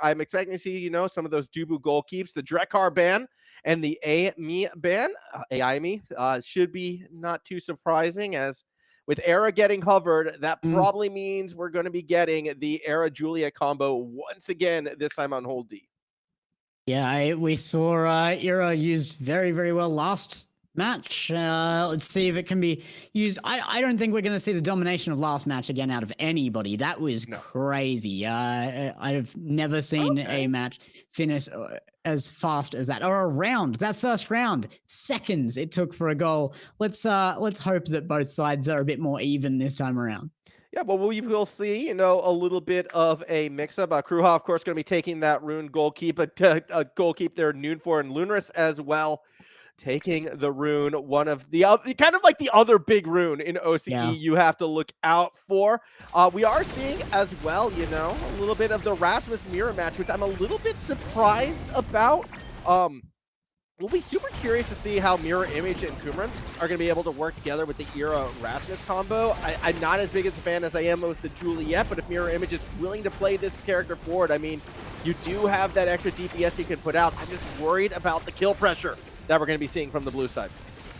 I'm expecting to see, some of those Dubu goal keeps, the Drekar ban and the AMI ban. AIME should be not too surprising, as with Era getting hovered, that Mm. probably means we're going to be getting the Era Julia combo once again, this time on Hold D. Yeah, we saw Era used very, very well last match. Let's see if it can be used. I don't think we're going to see the domination of last match again out of anybody. That was No. crazy. I've never seen a match finish as fast as that, or a round. That first round, seconds it took for a goal. Let's hope that both sides are a bit more even this time around. Yeah, well, we will see, a little bit of a mix-up. Kruha, of course, going to be taking that rune goalkeep, but goalkeep there, Noon for, and Lunirs as well, taking the rune, one of the other, kind of like the other big rune in OCE you have to look out for. We are seeing as well, a little bit of the Rasmus mirror match, which I'm a little bit surprised about. We'll be super curious to see how MirrorImage and Coomeron are going to be able to work together with the Era Rasmus combo. I'm not as big as a fan as I am with the Juliet, but if MirrorImage is willing to play this character forward, I mean, you do have that extra DPS you can put out. I'm just worried about the kill pressure that we're going to be seeing from the blue side.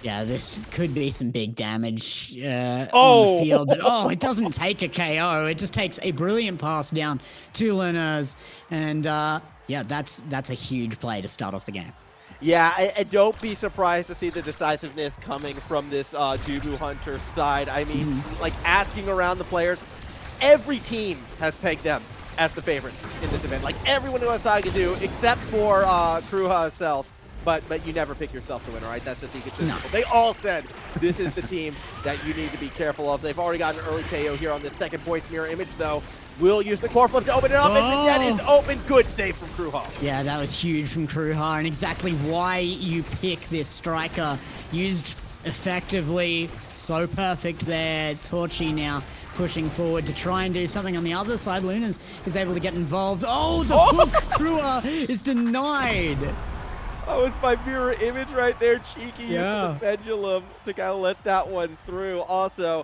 Yeah, this could be some big damage on the field. But, it doesn't take a KO. It just takes a brilliant pass down to Lunirs. And, yeah, that's a huge play to start off the game. Yeah, and don't be surprised to see the decisiveness coming from this Dubu Hunters side. I mean, like, asking around the players, every team has pegged them as the favorites in this event. Like, everyone who has side can do, except for Kruha itself. But you never pick yourself to win, all right? That's just egotistical. No. They all said this is the team that you need to be careful of. They've already got an early KO here on this second voice MirrorImage, though. Will use the core flip to open it up, and that is open. Good save from Kruha. Yeah, that was huge from Kruha, and exactly why you pick this striker. Used effectively, so perfect there. Torrchi now pushing forward to try and do something on the other side. Lunirs is able to get involved. Oh, the hook! Kruha is denied. That was my MirrorImage right there, cheeky using the pendulum to kind of let that one through. Also,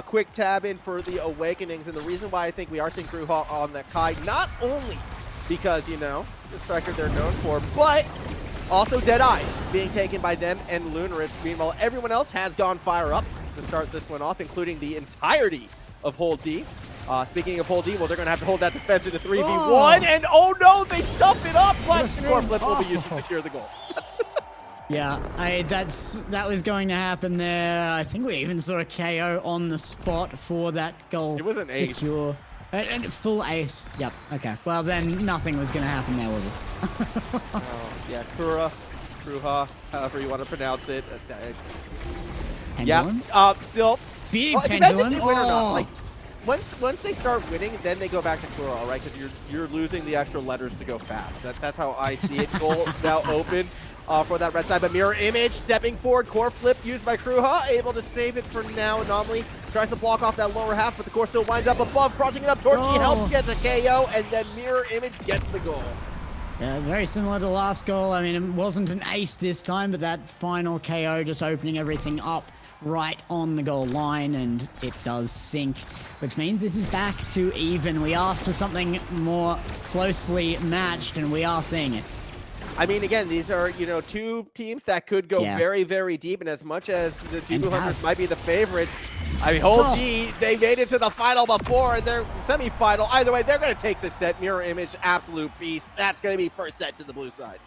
quick tab in for the Awakenings, and the reason why I think we are seeing Kruha on that Kai, not only because, the striker they're known for, but also Deadeye being taken by them and Lunirs. Meanwhile, everyone else has gone fire up to start this one off, including the entirety of Hold D. Speaking of Hold D, well, they're going to have to hold that defense into 3v1, and oh no, they stuff it up, but the core flip will be used to secure the goal. Yeah, that was going to happen there. I think we even saw a KO on the spot for that goal. It was an secure. Ace. And full ace. Yep, okay. Well, then nothing was going to happen there, was it? Yeah, Kruha, however you want to pronounce it. Pendulum? Yeah, still. Big pendulum. If they win or not. Like, once they start winning, then they go back to Kruha, all right? Because you're losing the extra letters to go fast. That's how I see it. Goal now open for that red side, but MirrorImage stepping forward, core flip used by Kruha, able to save it for now. Anomaly tries to block off that lower half, but the core still winds up above, crossing it up. Torrchi helps get the KO, and then MirrorImage gets the goal. Yeah, very similar to the last goal. I mean, it wasn't an ace this time, but that final KO just opening everything up right on the goal line, and it does sink, which means this is back to even. We asked for something more closely matched, and we are seeing it. I mean, again, these are, two teams that could go very, very deep, and as much as the Dubu Hunters might be the favorites, I mean, Hold D, they made it to the final before, and they're semi-final. Either way, they're going to take the set. MirrorImage, absolute beast. That's going to be first set to the blue side.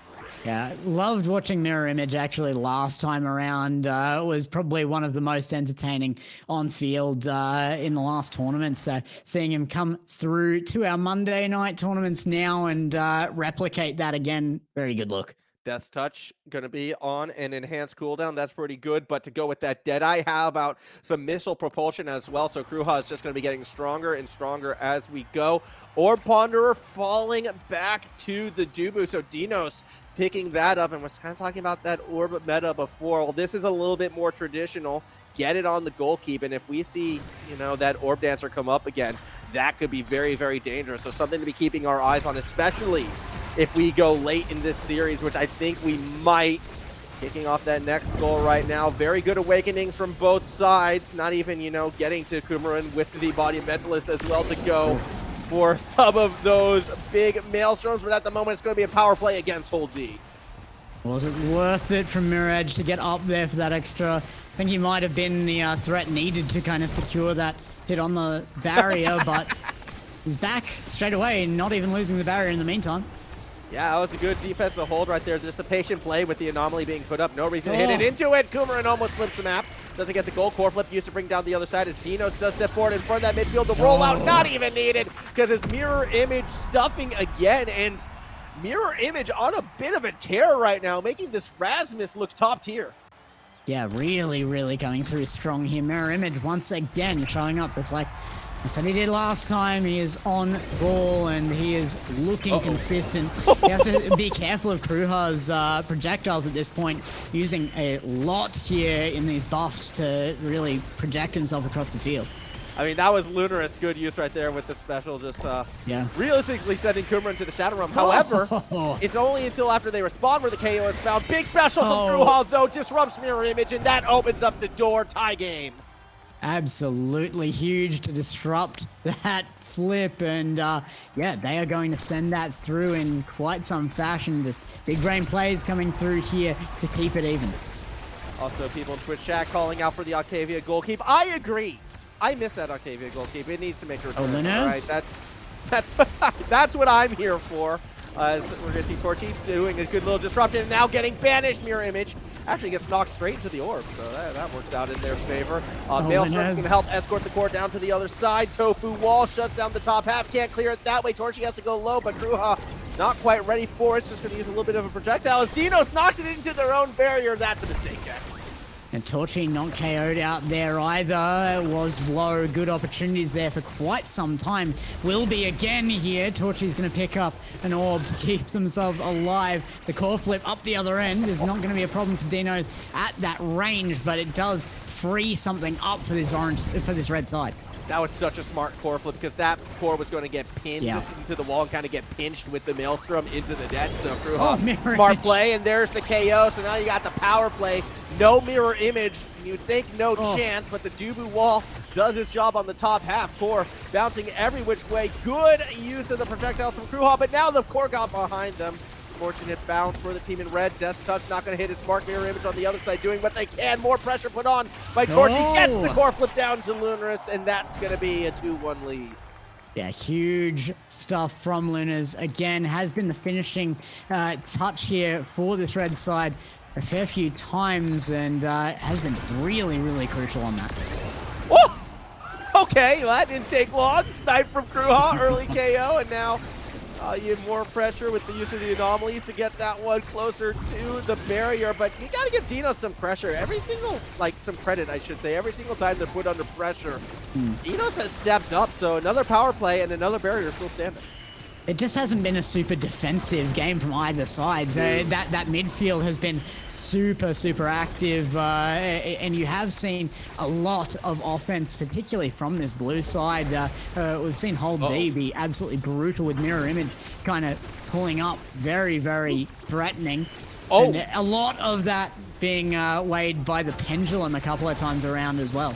Yeah, loved watching MirrorImage actually last time around. It was probably one of the most entertaining on field in the last tournament. So seeing him come through to our Monday night tournaments now and replicate that again, very good look. Death's Touch going to be on an enhanced cooldown. That's pretty good. But to go with that Deadeye, how about some missile propulsion as well? So Kruha is just going to be getting stronger and stronger as we go. Orb Ponderer falling back to the Dubu. So deenos picking that up, and was kind of talking about that orb meta before. Well, this is a little bit more traditional. Get it on the goal keep, and if we see, that orb dancer come up again, that could be very, very dangerous. So something to be keeping our eyes on, especially if we go late in this series, which I think we might. Kicking off that next goal right now. Very good awakenings from both sides. Not even, getting to Coomeron with the body mentalist as well to go. for some of those big maelstroms, but at the moment it's going to be a power play against Hold D. Was it worth it from MirrorImage to get up there for that extra? I think he might have been the threat needed to kind of secure that hit on the barrier, but he's back straight away, not even losing the barrier in the meantime. Yeah, that was a good defensive hold right there. Just the patient play with the anomaly being put up. No reason to hit it into it. Coomeron almost flips the map. Doesn't get the goal. Core flip used to bring down the other side as deenos does step forward in front of that midfield. The rollout not even needed because it's MirrorImage stuffing again. And MirrorImage on a bit of a tear right now, making this Rasmus look top tier. Yeah, really, really coming through strong here. MirrorImage once again showing up. It's like I said he did last time. He is on ball and he is looking consistent. You have to be careful of Kruha's projectiles at this point, using a lot here in these buffs to really project himself across the field. I mean, that was Lunirs' good use right there with the special, just realistically sending Coomeron to the Shadow Realm. However, it's only until after they respond where the KO is found. Big special from Kruha, though, disrupts MirrorImage, and that opens up the door. Tie game. Absolutely huge to disrupt that flip, and yeah, they are going to send that through in quite some fashion. Just big brain plays coming through here to keep it even. Also, people in Twitch chat calling out for the Octavia goal keep. I agree. I miss that Octavia goal keep. It needs to make a return. Lunirs? All right, that's what I'm here for. As we're going to see Torrchi doing a good little disruption and now getting banished. MirrorImage actually gets knocked straight into the orb, so that works out in their favor. Maelstrom's going to help escort the core down to the other side. Tofu wall shuts down the top half. Can't clear it that way. Torrchi has to go low, but Kruha not quite ready for it. It's just going to use a little bit of a projectile. As deenos knocks it into their own barrier. That's a mistake, guys. And Torrchi not KO'd out there either. It was low. Good opportunities there for quite some time. Will be again here. Torrchi's going to pick up an orb to keep themselves alive. The core flip up the other end is not going to be a problem for deenos at that range, but it does free something up for this red side. That was such a smart core flip because that core was going to get pinned into the wall and kind of get pinched with the Maelstrom into the net. So Kruha, smart play, and there's the KO. So now you got the power play. No MirrorImage. You'd think no chance, but the Dubu wall does its job on the top half. Core bouncing every which way. Good use of the projectiles from Kruha, but now the core got behind them. Fortunate bounce for the team in red. Death's Touch not going to hit its mark. MirrorImage on the other side doing what they can. More pressure put on by Torrchi. Gets the core flip down to Lunirs, and that's going to be a 2-1 lead. Yeah, huge stuff from Lunirs. Again, has been the finishing touch here for this red side a fair few times, and has been really, really crucial on that. Whoa! Okay, well, that didn't take long. Snipe from Kruha, early KO, and now you have more pressure with the use of the anomalies to get that one closer to the barrier, but you got to give deenos some pressure. Some credit, I should say. Every single time they're put under pressure, deenos has stepped up, so another power play and another barrier still standing. It just hasn't been a super defensive game from either side. So that midfield has been super, super active, and you have seen a lot of offense, particularly from this blue side. We've seen Hold D be absolutely brutal with MirrorImage kind of pulling up very, very threatening. And a lot of that being weighed by the pendulum a couple of times around as well.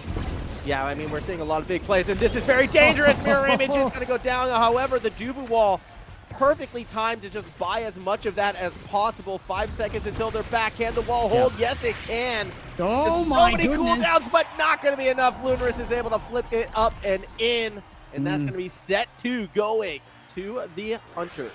Yeah, I mean, we're seeing a lot of big plays, and this is very dangerous. MirrorImage is going to go down. However, the Dubu wall perfectly timed to just buy as much of that as possible. 5 seconds until they're back. Can the wall hold? Yes, it can. Oh, so many cooldowns, but not going to be enough. Lunirs is able to flip it up and in, and that's going to be set 2 going to the Hunters.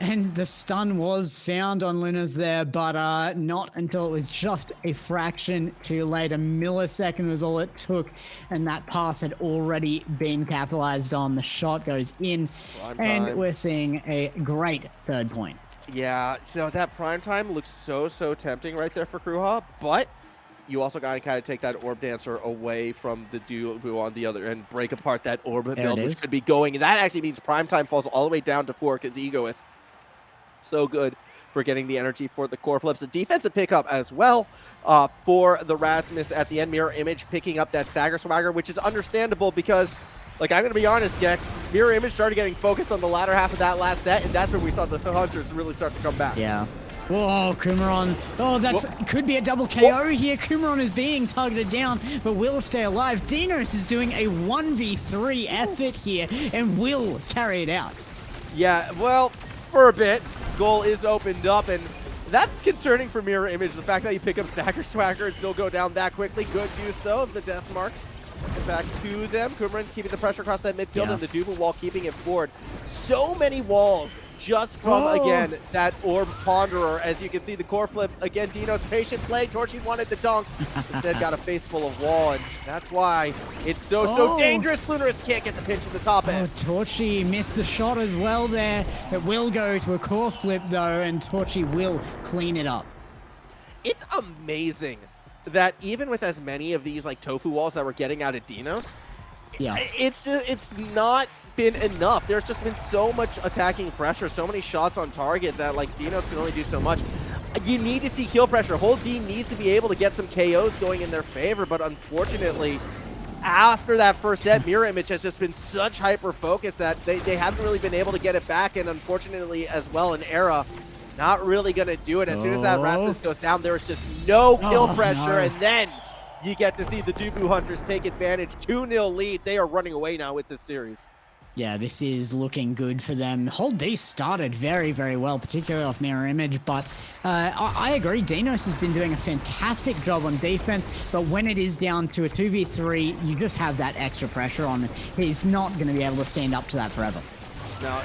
And the stun was found on Lunirs there, but not until it was just a fraction too late. A millisecond was all it took, and that pass had already been capitalized on. The shot goes in, and we're seeing a great third point. Yeah, so that prime time looks so tempting right there for Kruha, but you also got to kind of take that orb dancer away from the Dubu on the other end, break apart that orb build, which could be going. And that actually means prime time falls all the way down to 4 because Ego is so good for getting the energy for the core flips. A defensive pickup as well for the Rasmus at the end. MirrorImage picking up that stagger swagger, which is understandable because, like, I'm going to be honest, Gex, MirrorImage started getting focused on the latter half of that last set, and that's where we saw the Hunters really start to come back. Yeah. Whoa, Coomeron. Oh, that's could be a double KO here. Coomeron is being targeted down, but will stay alive. deenos is doing a 1v3 effort here and will carry it out. Yeah, well, for a bit, goal is opened up, and that's concerning for MirrorImage. The fact that you pick up Stacker Swagger and still go down that quickly. Good use, though, of the death marks. Get back to them. Coomeron's keeping the pressure across that midfield, and the Dubu wall keeping it forward. So many walls just from, again, that Orb Ponderer. As you can see, the core flip. Again, deenos patient play. Torrchi wanted the dunk. Instead, got a face full of wall, and that's why it's so dangerous. Lunirs can't get the pinch at the top end. Torrchi missed the shot as well there. It will go to a core flip, though, and Torrchi will clean it up. It's amazing that even with as many of these like tofu walls that we're getting out of deenos, it's not been enough. There's just been so much attacking pressure, so many shots on target that like deenos can only do so much. You need to see kill pressure. Whole D needs to be able to get some KOs going in their favor, but unfortunately, after that first set, MirrorImage has just been such hyper focus that they haven't really been able to get it back, and unfortunately as well, an Era not really going to do it. As soon as that Rasmus goes down, there's just no kill pressure, and then you get to see the Dubu Hunters take advantage. 2-0 lead. They are running away now with this series. Yeah, this is looking good for them. Whole D started very, very well, particularly off MirrorImage, but I agree. deenos has been doing a fantastic job on defense, but when it is down to a 2v3, you just have that extra pressure on him. He's not going to be able to stand up to that forever. No,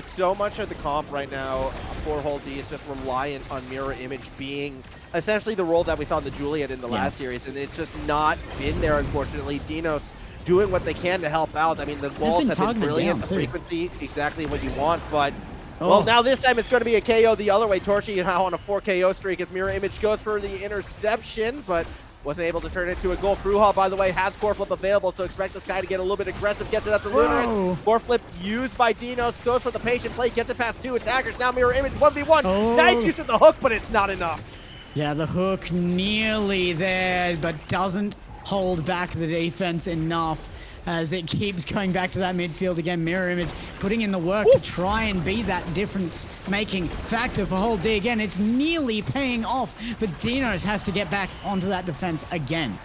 so much of the comp right now for Whole D is just reliant on MirrorImage being essentially the role that we saw in the Juliet in the last series, and it's just not been there, unfortunately. deenos doing what they can to help out. I mean, the walls have been brilliant, the frequency, exactly what you want, but well, now this time it's going to be a KO the other way. Torrchi now on a 4 KO streak as MirrorImage goes for the interception, but wasn't able to turn it into a goal. Kruha, by the way, has core flip available, so expect this guy to get a little bit aggressive. Gets it up to Lunirs. Core flip used by deenos. Goes for the patient play. Gets it past 2 attackers. Now MirrorImage 1v1. Nice use of the hook, but it's not enough. Yeah, the hook nearly there, but doesn't hold back the defense enough as it keeps going back to that midfield again. MirrorImage putting in the work to try and be that difference-making factor for Whole D. Again, it's nearly paying off, but deenos has to get back onto that defense again.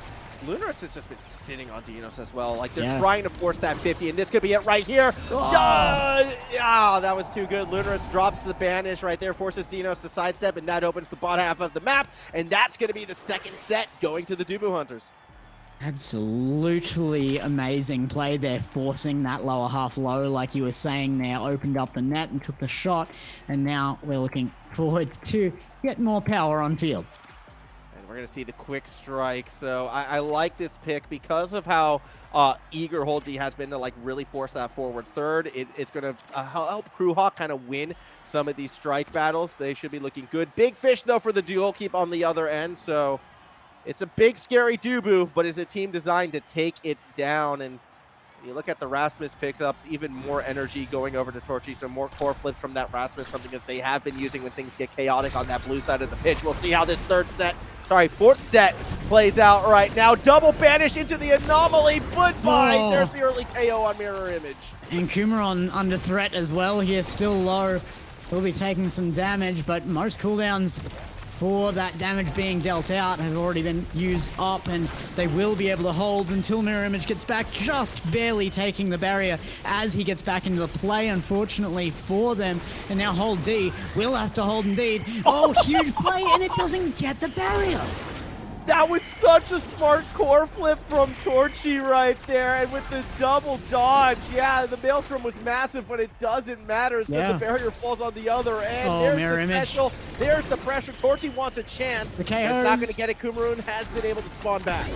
Lunirs has just been sitting on deenos as well. Like, they're trying to force that 50, and this could be it right here. That was too good. Lunirs drops the banish right there, forces deenos to sidestep, and that opens the bottom half of the map, and that's going to be the second set going to the Dubu Hunters. Absolutely amazing play there, forcing that lower half low, like you were saying there, opened up the net and took the shot, and now we're looking forward to get more power on field. And we're going to see the quick strike, so I like this pick because of how eager Whole D has been to like really force that forward third. It's going to help Kruha kind of win some of these strike battles. They should be looking good. Big fish, though, for the dual keep on the other end, so it's a big, scary Dubu, but is a team designed to take it down. And you look at the Rasmus pickups, even more energy going over to Torrchi, so more core flips from that Rasmus, something that they have been using when things get chaotic on that blue side of the pitch. We'll see how this fourth set plays out right now. Double banish into the anomaly. Goodbye. There's the early KO on MirrorImage. And Coomeron under threat as well here, still low. Will be taking some damage, but most cooldowns for that damage being dealt out have already been used up, and they will be able to hold until MirrorImage gets back, just barely taking the barrier as he gets back into the play, unfortunately for them. And now Whole D will have to hold indeed. Huge play, and it doesn't get the barrier. That was such a smart core flip from Torrchi right there, and with the double dodge, the Maelstrom was massive, but it doesn't matter. So the barrier falls on the other end. There's the special. There's the pressure. Torrchi wants a chance. The KOs. It's not going to get it. Coomeron has been able to spawn back.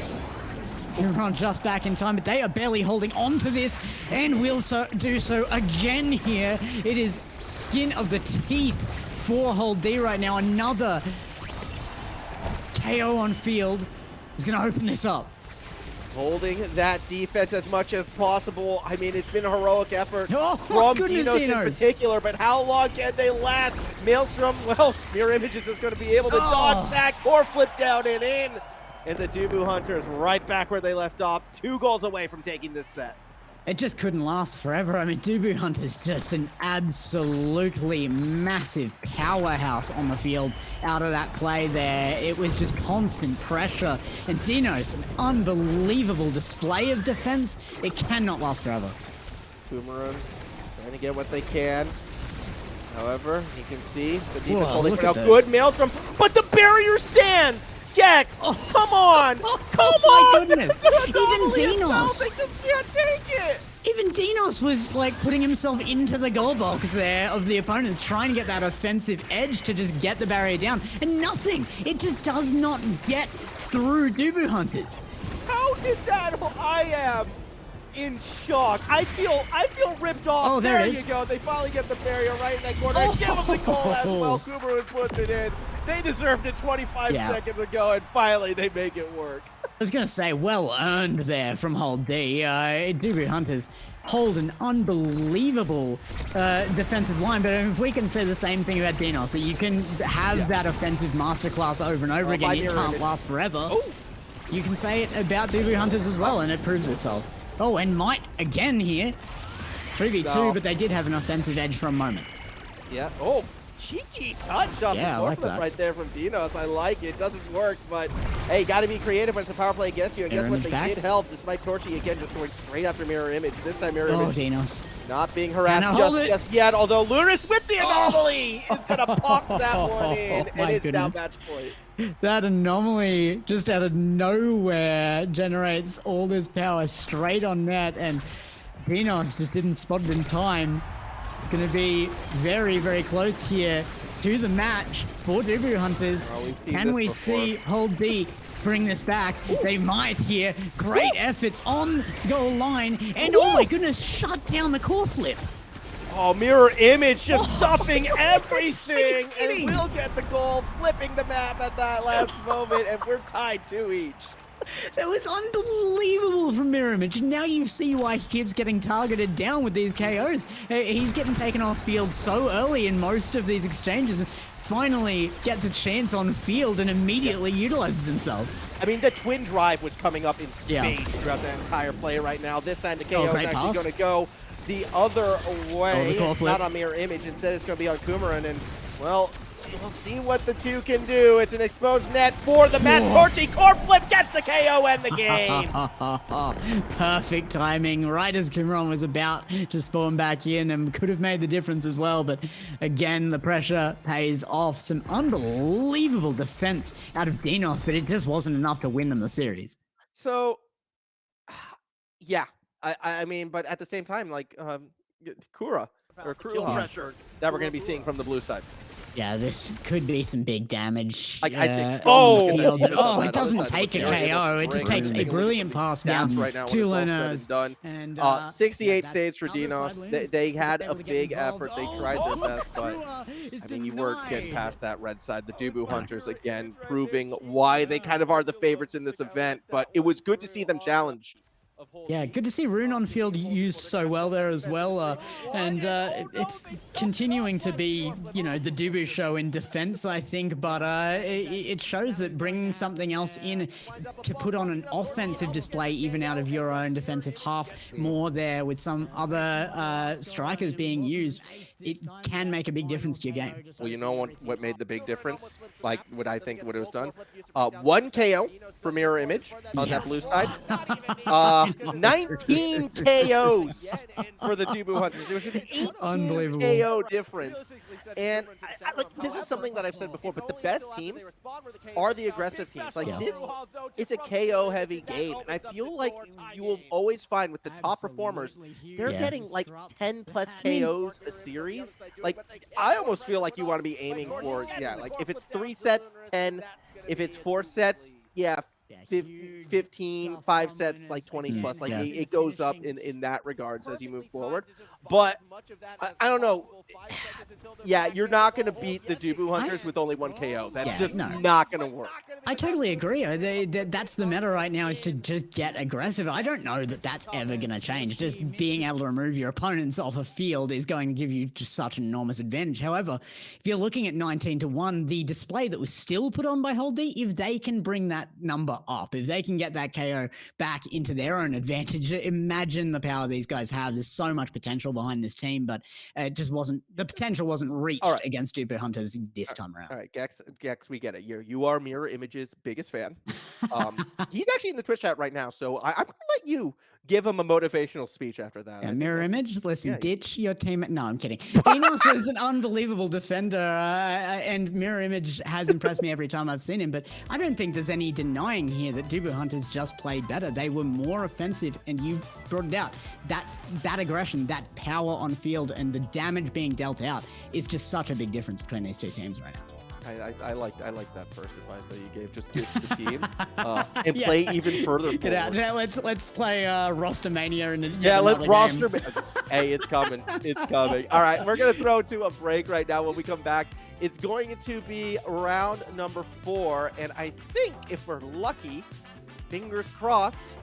Coomeron just back in time, but they are barely holding on to this, and will do so again here. It is skin of the teeth for Whole D right now. Another KO on field is going to open this up. Holding that defense as much as possible. I mean, it's been a heroic effort from deenos in particular, but how long can they last? Maelstrom, well, MirrorImage is just going to be able to dodge that core flip down and in. And the Dubu Hunters right back where they left off, 2 goals away from taking this set. It just couldn't last forever. I mean, Dubu Hunters just an absolutely massive powerhouse on the field out of that play there. It was just constant pressure. And deenos, an unbelievable display of defense. It cannot last forever. Coomeron trying to get what they can. However, you can see the defense Whoa, holding look for at now. that. Good Maelstrom, but the barrier stands! Gex! Come on! Come Oh on! my goodness. Even deenos. They just can't take it! Even deenos was like putting himself into the goal box there of the opponents, trying to get that offensive edge to just get the barrier down. And nothing. It just does not get through Dubu Hunters. How did that? I am in shock. I feel ripped off. Oh, there it is. You go. They finally get the barrier right in that corner. And give them the goal as well. Coomeron puts it in. They deserved it 25 seconds ago, and finally they make it work. I was going to say, well earned there from Hold D. Dubu Hunters hold an unbelievable defensive line, but if we can say the same thing about deenos, that you can have that offensive masterclass over and over again, it can't last forever. You can say it about Dubu Hunters as well, and it proves itself. Oh, and Might again here. 3v2, but they did have an offensive edge for a moment. Yeah. Oh, cheeky touch off the I like flip that. right there from deenos. I like it. It doesn't work, but hey, got to be creative when it's a power play against you. And guess what? They did help, despite Torrchi again just going straight after MirrorImage. This time MirrorImage deenos. not being harassed just yet. Although Lunirs with the anomaly is gonna pop that one in, and it's now match point. That anomaly just out of nowhere generates all this power straight on net, and deenos just didn't spot it in time. It's going to be very, very close here to the match for Dubu Hunters. Can we see Hold D bring this back? They might here. Great efforts on goal line, and oh my goodness, shut down the core flip. Oh, MirrorImage just stuffing everything, and we'll get the goal, flipping the map at that last moment, and we're tied 2 each. That was unbelievable from MirrorImage, and now you see why he keeps getting targeted down with these KOs. He's getting taken off field so early in most of these exchanges, and finally gets a chance on field and immediately utilizes himself. I mean, the twin drive was coming up in spades throughout the entire play right now. This time the KO is actually going to go the other way. It's not on MirrorImage. Instead, it's going to be on Coomeron, and, well, we'll see what the two can do. It's an exposed net for the match. Torrchi core flip gets the KO and the game. Perfect timing, right as Coomeron was about to spawn back in and could have made the difference as well. But again, the pressure pays off. Some unbelievable defense out of deenos, but it just wasn't enough to win them the series. So, yeah. I mean, but at the same time, like, Kruha pressure that we're going to be seeing from the blue side. Yeah, this could be some big damage. Like, I think, it doesn't take a KO. It just takes a brilliant pass down right now to Lunirs. And 68 saves for deenos. They had a big effort. They tried their best, but I mean, you weren't getting past that red side. The Dubu Hunters again proving why they kind of are the favorites in this event. But it was good to see them challenged. Yeah, good to see Rune on field used so well there as well, and it's continuing to be, you know, the Dubu show in defense, I think, but it shows that bringing something else in to put on an offensive display, even out of your own defensive half, more there with some other strikers being used, it can make a big difference to your game. Well, you know what made the big difference? Like, what I think would have done? 1 KO for MirrorImage on that blue side. 19 KOs for the Dubu Hunters. It was an 18 KO difference. And look, this is something that I've said before, but the best teams are the aggressive teams. Like, this is a KO-heavy game. And I feel like you will always find with the top performers, they're getting like 10-plus KOs a series. Like, I almost feel like you want to be aiming for, like if it's 3 sets, 10. If it's 4 sets, 15, 5 sets, like 20 plus. Like it goes up in that regards as you move forward. But I don't know. Yeah, you're not going to beat the Dubu Hunters with only 1 KO. That's just not going to work. I totally agree. That's the meta right now, is to just get aggressive. I don't know that that's ever going to change. Just being able to remove your opponents off a field is going to give you just such an enormous advantage. However, if you're looking at 19-1, the display that was still put on by Hold D, if they can bring that number up. If they can get that KO back into their own advantage, imagine the power these guys have. There's so much potential behind this team, but it just wasn't, the potential wasn't reached against Dubu Hunters this time around. All right, Gex, we get it. You are MirrorImage's biggest fan. He's actually in the Twitch chat right now, so I'm going to let you give him a motivational speech after that. Yeah, MirrorImage, listen, ditch your team. No, I'm kidding. deenos was an unbelievable defender, and MirrorImage has impressed me every time I've seen him, but I don't think there's any denying here that Dubu Hunters just played better. They were more offensive, and you brought it out. That aggression, that power on field, and the damage being dealt out is just such a big difference between these two teams right now. I like that first advice that you gave. Just ditch the team and play even further. Get out. Let's play roster mania and let's roster. Hey, it's coming. It's coming. All right, we're gonna throw to a break right now. When we come back, it's going to be round number 4, and I think if we're lucky, fingers crossed,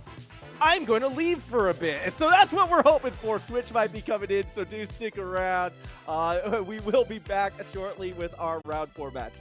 I'm going to leave for a bit. And so that's what we're hoping for. Switch might be coming in, so do stick around. We will be back shortly with our round 4 matches.